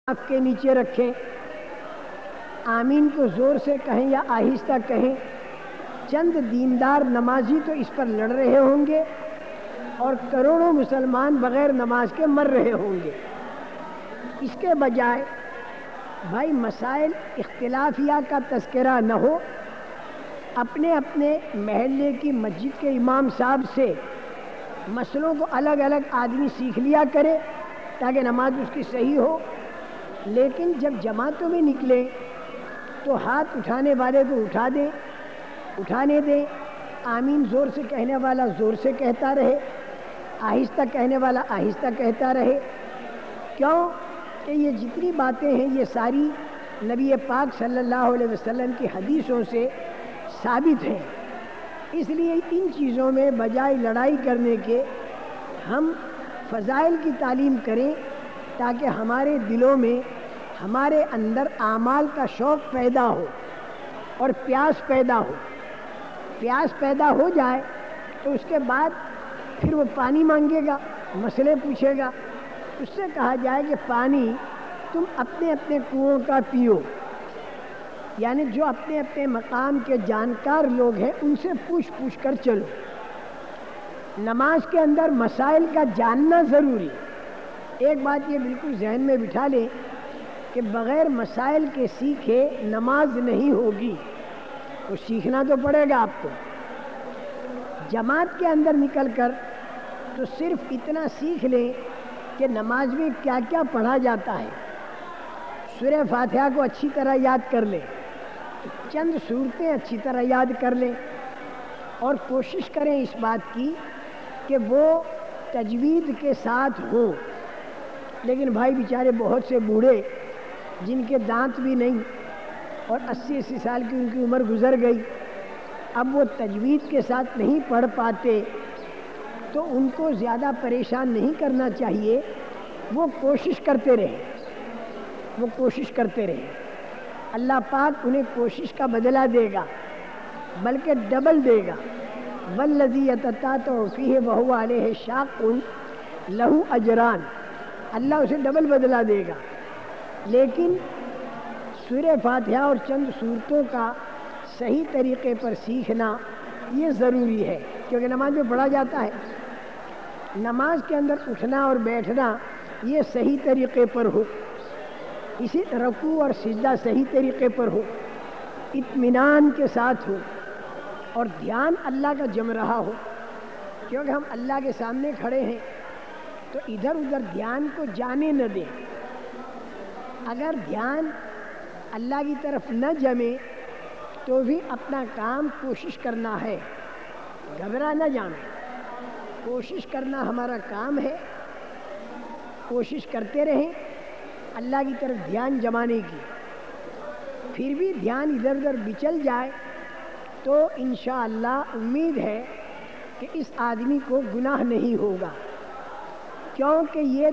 آنکھ کے نیچے رکھیں، آمین کو زور سے کہیں یا آہستہ کہیں۔ چند دیندار نمازی تو اس پر لڑ رہے ہوں گے اور کروڑوں مسلمان بغیر نماز کے مر رہے ہوں گے۔ اس کے بجائے بھائی مسائل اختلافیہ کا تذکرہ نہ ہو، اپنے اپنے محلے کی مسجد کے امام صاحب سے مسئلوں کو الگ الگ آدمی سیکھ لیا کرے تاکہ نماز اس کی صحیح ہو۔ لیکن جب جماعتوں میں نکلیں تو ہاتھ اٹھانے والے کو اٹھانے دیں، آمین زور سے کہنے والا زور سے کہتا رہے، آہستہ کہنے والا آہستہ کہتا رہے۔ کیوں کہ یہ جتنی باتیں ہیں یہ ساری نبی پاک صلی اللہ علیہ وسلم کی حدیثوں سے ثابت ہیں۔ اس لیے ان چیزوں میں بجائے لڑائی کرنے کے ہم فضائل کی تعلیم کریں تاکہ ہمارے دلوں میں ہمارے اندر اعمال کا شوق پیدا ہو اور پیاس پیدا ہو۔ پیاس پیدا ہو جائے تو اس کے بعد پھر وہ پانی مانگے گا، مسئلے پوچھے گا۔ اس سے کہا جائے کہ پانی تم اپنے اپنے کنوؤں کا پیو، یعنی جو اپنے اپنے مقام کے جانکار لوگ ہیں ان سے پوچھ کر چلو۔ نماز کے اندر مسائل کا جاننا ضروری۔ ایک بات یہ بالکل ذہن میں بٹھا لیں کہ بغیر مسائل کے سیکھے نماز نہیں ہوگی، تو سیکھنا تو پڑے گا آپ کو۔ جماعت کے اندر نکل کر تو صرف اتنا سیکھ لیں کہ نماز میں کیا کیا پڑھا جاتا ہے، سورہ فاتحہ کو اچھی طرح یاد کر لیں، چند صورتیں اچھی طرح یاد کر لیں، اور کوشش کریں اس بات کی کہ وہ تجوید کے ساتھ ہوں۔ لیکن بھائی بیچارے بہت سے بوڑھے جن کے دانت بھی نہیں اور 80 سال کی ان کی عمر گزر گئی، اب وہ تجوید کے ساتھ نہیں پڑھ پاتے، تو ان کو زیادہ پریشان نہیں کرنا چاہیے۔ وہ کوشش کرتے رہے، اللہ پاک انہیں کوشش کا بدلہ دے گا، بلکہ ڈبل دے گا۔ والذی یتطاوع فیہ وہو علیہ شاق لہ اجران، اللہ اسے ڈبل بدلہ دے گا۔ لیکن سورہ فاتحہ اور چند صورتوں کا صحیح طریقے پر سیکھنا یہ ضروری ہے، کیونکہ نماز میں پڑھا جاتا ہے۔ نماز کے اندر اٹھنا اور بیٹھنا یہ صحیح طریقے پر ہو، اسی رکوع اور سجدہ صحیح طریقے پر ہو، اطمینان کے ساتھ ہو، اور دھیان اللہ کا جم رہا ہو، کیونکہ ہم اللہ کے سامنے کھڑے ہیں تو ادھر ادھر دھیان کو جانے نہ دیں۔ اگر دھیان اللہ کی طرف نہ جمے تو بھی اپنا کام کوشش کرنا ہے، گھبرا نہ جانا، کوشش کرنا ہمارا کام ہے۔ کوشش کرتے رہیں اللہ کی طرف دھیان جمانے کی۔ پھر بھی دھیان ادھر ادھر بچل جائے تو انشاءاللہ امید ہے کہ اس آدمی کو گناہ نہیں ہوگا، کیونکہ یہ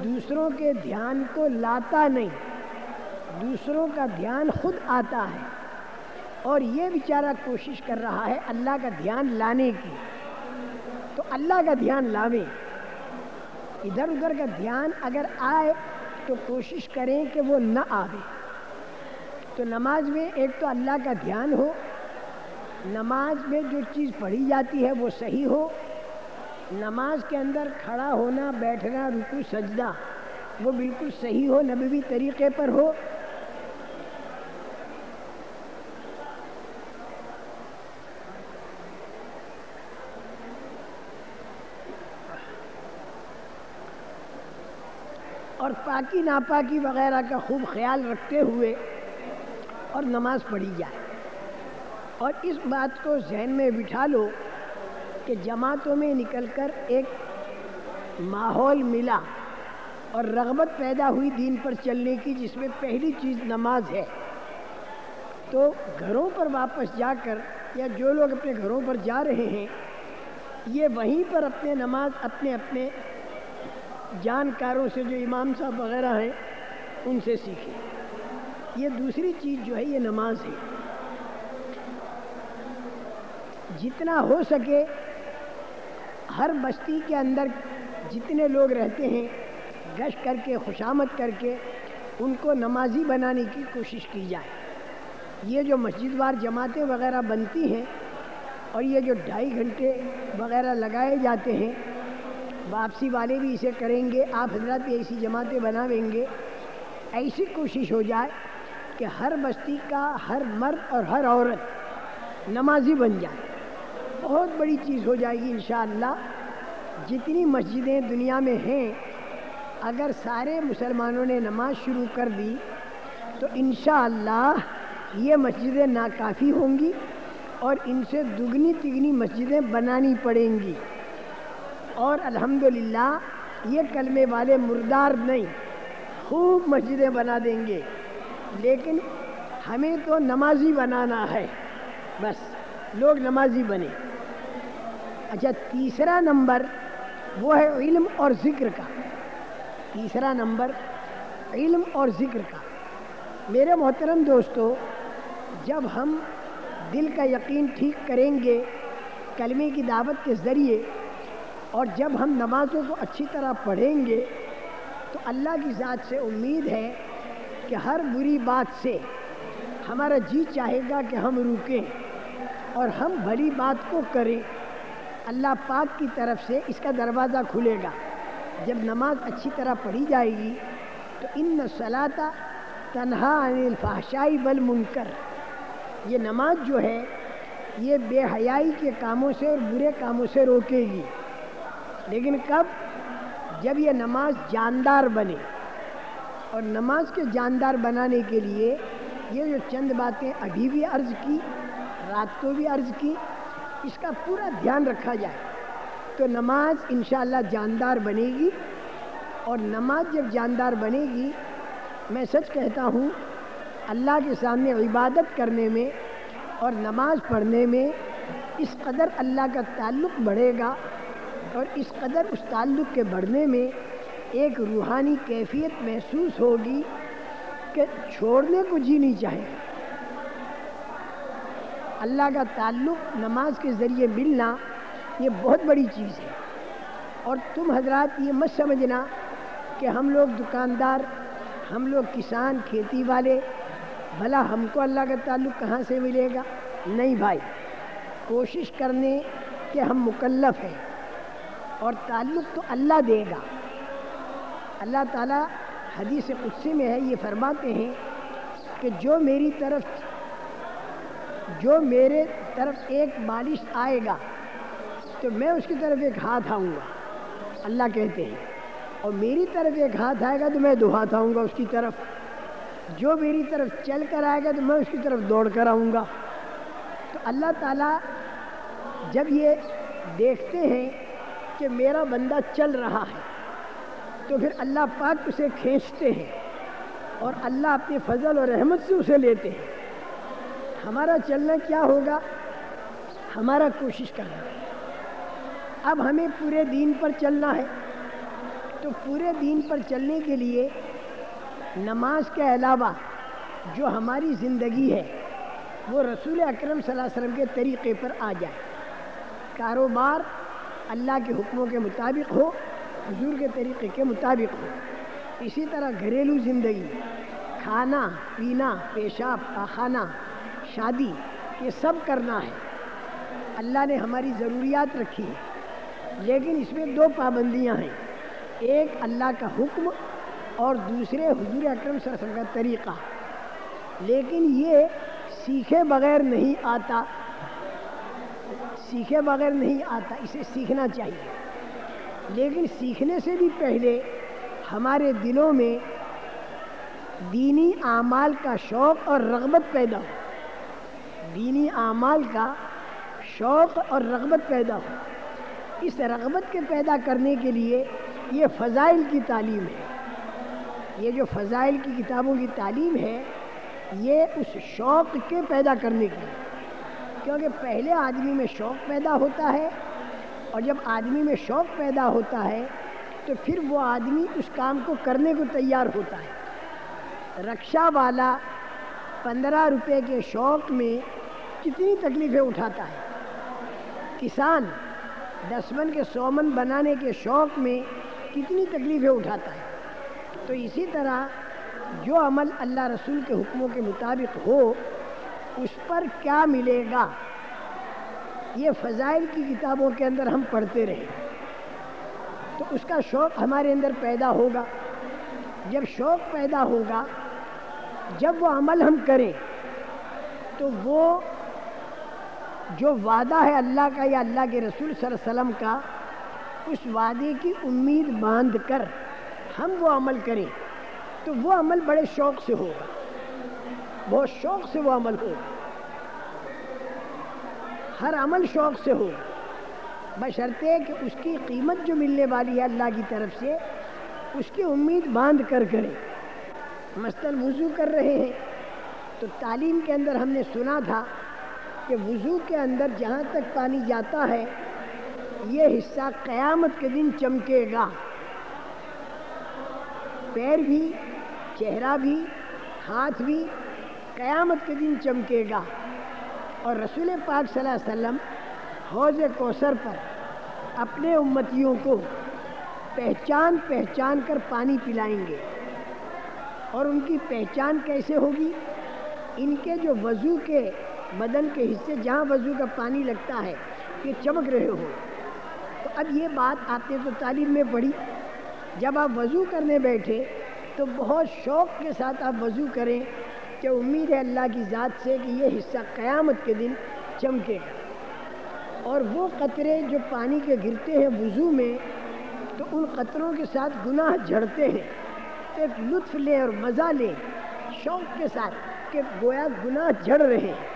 دوسروں کے دھیان کو لاتا نہیں، دوسروں کا دھیان خود آتا ہے، اور یہ بیچارہ کوشش کر رہا ہے اللہ کا دھیان لانے کی۔ تو اللہ کا دھیان لاویں، ادھر ادھر کا دھیان اگر آئے تو کوشش کریں کہ وہ نہ آوے۔ تو نماز میں ایک تو اللہ کا دھیان ہو، نماز میں جو چیز پڑھی جاتی ہے وہ صحیح ہو، نماز کے اندر کھڑا ہونا، بیٹھنا، رکوع سجدہ وہ بالکل صحیح ہو، نبوی طریقے پر ہو۔ اور پاکی ناپاکی وغیرہ کا خوب خیال رکھتے ہوئے اور نماز پڑھی جائے۔ اور اس بات کو ذہن میں بٹھا لو کہ جماعتوں میں نکل کر ایک ماحول ملا اور رغبت پیدا ہوئی دین پر چلنے کی، جس میں پہلی چیز نماز ہے، تو گھروں پر واپس جا کر یا جو لوگ اپنے گھروں پر جا رہے ہیں یہ وہیں پر اپنے نماز اپنے اپنے جانکاروں سے، جو امام صاحب وغیرہ ہیں ان سے سیکھیں۔ یہ دوسری چیز جو ہے یہ نماز ہے۔ جتنا ہو سکے ہر بستی کے اندر جتنے لوگ رہتے ہیں گشت کر کے خوشامد کر کے ان کو نمازی بنانے کی کوشش کی جائے۔ یہ جو مسجد وار جماعتیں وغیرہ بنتی ہیں اور یہ جو 2.5 گھنٹے وغیرہ لگائے جاتے ہیں، واپسی والے بھی اسے کریں گے، آپ حضرات بھی ایسی جماعتیں بناویں گے، ایسی کوشش ہو جائے کہ ہر بستی کا ہر مرد اور ہر عورت نمازی بن جائے، بہت بڑی چیز ہو جائے گی انشاءاللہ۔ جتنی مسجدیں دنیا میں ہیں، اگر سارے مسلمانوں نے نماز شروع کر دی تو انشاءاللہ یہ مسجدیں ناکافی ہوں گی اور ان سے دگنی تگنی مسجدیں بنانی پڑیں گی، اور الحمدللہ یہ کلمے والے مردار نہیں، خوب مسجدیں بنا دیں گے، لیکن ہمیں تو نمازی بنانا ہے، بس لوگ نمازی بنے۔ اچھا، تیسرا نمبر وہ ہے علم اور ذکر کا۔ تیسرا نمبر علم اور ذکر کا۔ میرے محترم دوستو، جب ہم دل کا یقین ٹھیک کریں گے کلمے کی دعوت کے ذریعے، اور جب ہم نمازوں کو اچھی طرح پڑھیں گے تو اللہ کی ذات سے امید ہے کہ ہر بری بات سے ہمارا جی چاہے گا کہ ہم رکیں اور ہم بھلی بات کو کریں۔ اللہ پاک کی طرف سے اس کا دروازہ کھلے گا۔ جب نماز اچھی طرح پڑھی جائے گی تو ان الصلاۃ تنہا عن الفحشاء والمنکر، یہ نماز جو ہے یہ بے حیائی کے کاموں سے اور برے کاموں سے روکے گی۔ لیکن کب؟ جب یہ نماز جاندار بنے، اور نماز کے جاندار بنانے کے لیے یہ جو چند باتیں ابھی بھی عرض کی، رات کو بھی عرض کی، اس کا پورا دھیان رکھا جائے تو نماز انشاءاللہ جاندار بنے گی۔ اور نماز جب جاندار بنے گی، میں سچ کہتا ہوں اللہ کے سامنے عبادت کرنے میں اور نماز پڑھنے میں اس قدر اللہ کا تعلق بڑھے گا، اور اس قدر اس تعلق کے بڑھنے میں ایک روحانی کیفیت محسوس ہوگی کہ چھوڑنے کو جی نہیں چاہے گا۔ اللہ کا تعلق نماز کے ذریعے ملنا یہ بہت بڑی چیز ہے۔ اور تم حضرات یہ مت سمجھنا کہ ہم لوگ دکاندار، ہم لوگ کسان، کھیتی والے، بھلا ہم کو اللہ کا تعلق کہاں سے ملے گا؟ نہیں بھائی، کوشش کرنے کہ ہم مکلف ہیں، اور تعلق تو اللہ دے گا۔ اللہ تعالیٰ حدیث قدسی میں ہے، یہ فرماتے ہیں کہ جو میرے طرف ایک بالش آئے گا تو میں اس کی طرف ایک ہاتھ آؤں گا، اللہ کہتے ہیں، اور میری طرف ایک ہاتھ آئے گا تو میں 2 ہاتھ آؤں گا اس کی طرف، جو میری طرف چل کر آئے گا تو میں اس کی طرف دوڑ کر آؤں گا۔ تو اللہ تعالیٰ جب یہ دیکھتے ہیں کہ میرا بندہ چل رہا ہے تو پھر اللہ پاک اسے کھینچتے ہیں، اور اللہ اپنے فضل اور رحمت سے اسے لیتے ہیں۔ ہمارا چلنا کیا ہوگا؟ ہمارا کوشش کرنا۔ اب ہمیں پورے دین پر چلنا ہے، تو پورے دین پر چلنے کے لیے نماز کے علاوہ جو ہماری زندگی ہے وہ رسول اکرم صلی اللہ علیہ وسلم کے طریقے پر آ جائے۔ کاروبار اللہ کے حکموں کے مطابق ہو، حضور کے طریقے کے مطابق ہو۔ اسی طرح گھریلو زندگی، کھانا پینا، پیشاب پاخانہ، شادی، یہ سب کرنا ہے۔ اللہ نے ہماری ضروریات رکھی ہیں، لیکن اس میں 2 پابندیاں ہیں، ایک اللہ کا حکم اور دوسرے حضور اکرم صلی اللہ علیہ وسلم کا طریقہ۔ لیکن یہ سیکھے بغیر نہیں آتا، سیکھے بغیر نہیں آتا، اسے سیکھنا چاہیے۔ لیکن سیکھنے سے بھی پہلے ہمارے دلوں میں دینی اعمال کا شوق اور رغبت پیدا ہو، دینی اعمال کا شوق اور رغبت پیدا ہو۔ اس رغبت کے پیدا کرنے کے لیے یہ فضائل کی تعلیم ہے، یہ جو فضائل کی کتابوں کی تعلیم ہے، یہ اس شوق کے پیدا کرنے کے لیے، کیونکہ پہلے آدمی میں شوق پیدا ہوتا ہے، اور جب آدمی میں شوق پیدا ہوتا ہے تو پھر وہ آدمی اس کام کو کرنے کو تیار ہوتا ہے۔ رکشہ والا 15 روپے کے شوق میں کتنی تکلیفیں اٹھاتا ہے، کسان 10 من کے 100 من بنانے کے شوق میں کتنی تکلیفیں اٹھاتا ہے، تو اسی طرح جو عمل اللہ رسول کے حکموں کے مطابق ہو اس پر کیا ملے گا، یہ فضائل کی کتابوں کے اندر ہم پڑھتے رہیں تو اس کا شوق ہمارے اندر پیدا ہوگا۔ جب شوق پیدا ہوگا، جب وہ عمل ہم کریں تو وہ جو وعدہ ہے اللہ کا یا اللہ کے رسول صلی اللہ علیہ وسلم کا، اس وعدے کی امید باندھ کر ہم وہ عمل کریں تو وہ عمل بڑے شوق سے ہوگا، بہت شوق سے وہ عمل ہوگا، ہر عمل شوق سے ہوگا، بشرطے کہ اس کی قیمت جو ملنے والی ہے اللہ کی طرف سے اس کی امید باندھ کر کریں۔ مثلاً وضو کر رہے ہیں تو تعلیم کے اندر ہم نے سنا تھا کہ وضو کے اندر جہاں تک پانی جاتا ہے یہ حصہ قیامت کے دن چمکے گا، پیر بھی، چہرہ بھی، ہاتھ بھی قیامت کے دن چمکے گا۔ اور رسول پاک صلی اللہ علیہ وسلم حوض کوثر پر اپنے امتیوں کو پہچان پہچان کر پانی پلائیں گے، اور ان کی پہچان کیسے ہوگی؟ ان کے جو وضو کے بدن کے حصے جہاں وضو کا پانی لگتا ہے یہ چمک رہے ہو۔ تو اب یہ بات آپ نے تو تعلیم میں پڑھی، جب آپ وضو کرنے بیٹھے تو بہت شوق کے ساتھ آپ وضو کریں کہ امید ہے اللہ کی ذات سے کہ یہ حصہ قیامت کے دن چمکے گا، اور وہ قطرے جو پانی کے گرتے ہیں وضو میں تو ان قطروں کے ساتھ گناہ جھڑتے ہیں، تو ایک لطف لیں اور مزہ لیں شوق کے ساتھ کہ گویا گناہ جھڑ رہے ہیں۔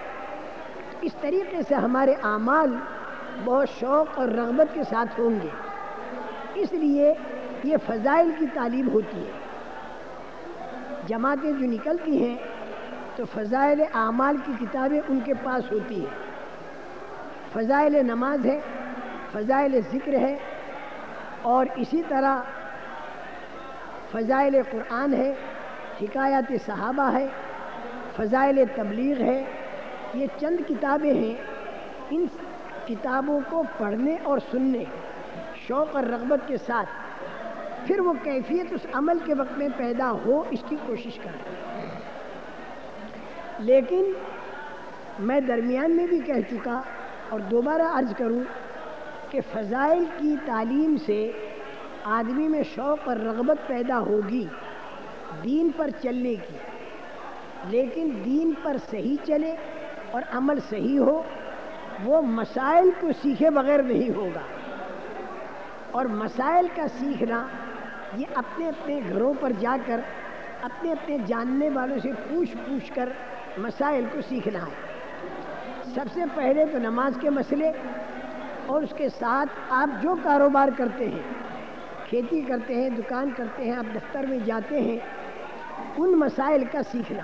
اس طریقے سے ہمارے اعمال بہت شوق اور رغبت کے ساتھ ہوں گے، اس لیے یہ فضائل کی تعلیم ہوتی ہے۔ جماعتیں جو نکلتی ہیں تو فضائل اعمال کی کتابیں ان کے پاس ہوتی ہیں، فضائل نماز ہے، فضائل ذکر ہے، اور اسی طرح فضائل قرآن ہے، حکایات صحابہ ہے، فضائل تبلیغ ہے۔ یہ چند کتابیں ہیں، ان کتابوں کو پڑھنے اور سننے شوق اور رغبت کے ساتھ پھر وہ کیفیت اس عمل کے وقت میں پیدا ہو اس کی کوشش کرتے ہیں۔ لیکن میں درمیان میں بھی کہہ چکا اور دوبارہ عرض کروں کہ فضائل کی تعلیم سے آدمی میں شوق اور رغبت پیدا ہوگی دین پر چلنے کی، لیکن دین پر صحیح چلے اور عمل صحیح ہو، وہ مسائل کو سیکھے بغیر نہیں ہوگا۔ اور مسائل کا سیکھنا یہ اپنے اپنے گھروں پر جا کر اپنے اپنے جاننے والوں سے پوچھ کر مسائل کو سیکھنا ہے۔ سب سے پہلے تو نماز کے مسئلے، اور اس کے ساتھ آپ جو کاروبار کرتے ہیں، کھیتی کرتے ہیں، دکان کرتے ہیں، آپ دفتر میں جاتے ہیں، ان مسائل کا سیکھنا،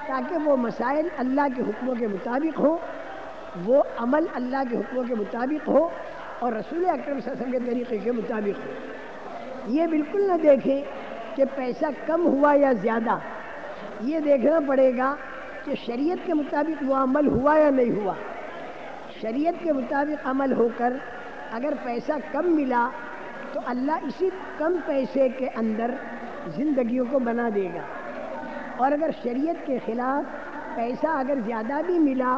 تاکہ وہ مسائل اللہ کے حکموں کے مطابق ہو، وہ عمل اللہ کے حکموں کے مطابق ہو اور رسول اکرم صلی اللہ علیہ وسلم کے طریقے کے مطابق ہو۔ یہ بالکل نہ دیکھیں کہ پیسہ کم ہوا یا زیادہ، یہ دیکھنا پڑے گا کہ شریعت کے مطابق وہ عمل ہوا یا نہیں ہوا۔ شریعت کے مطابق عمل ہو کر اگر پیسہ کم ملا تو اللہ اسی کم پیسے کے اندر زندگیوں کو بنا دے گا، اور اگر شریعت کے خلاف پیسہ اگر زیادہ بھی ملا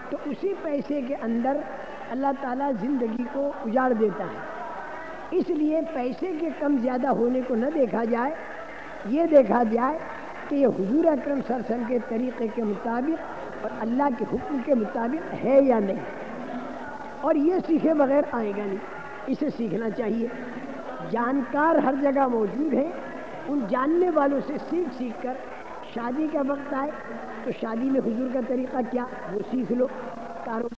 تو اسی پیسے کے اندر اللہ تعالیٰ زندگی کو اجاڑ دیتا ہے۔ اس لیے پیسے کے کم زیادہ ہونے کو نہ دیکھا جائے، یہ دیکھا جائے کہ یہ حضور اکرم صلی اللہ علیہ وسلم کے طریقے کے مطابق اور اللہ کے حکم کے مطابق ہے یا نہیں، اور یہ سیکھے بغیر آئے گا نہیں، اسے سیکھنا چاہیے۔ جانکار ہر جگہ موجود ہیں، ان جاننے والوں سے سیکھ کر شادی کا وقت آئے تو شادی میں حضور کا طریقہ کیا وہ سیکھ لو، کاروبار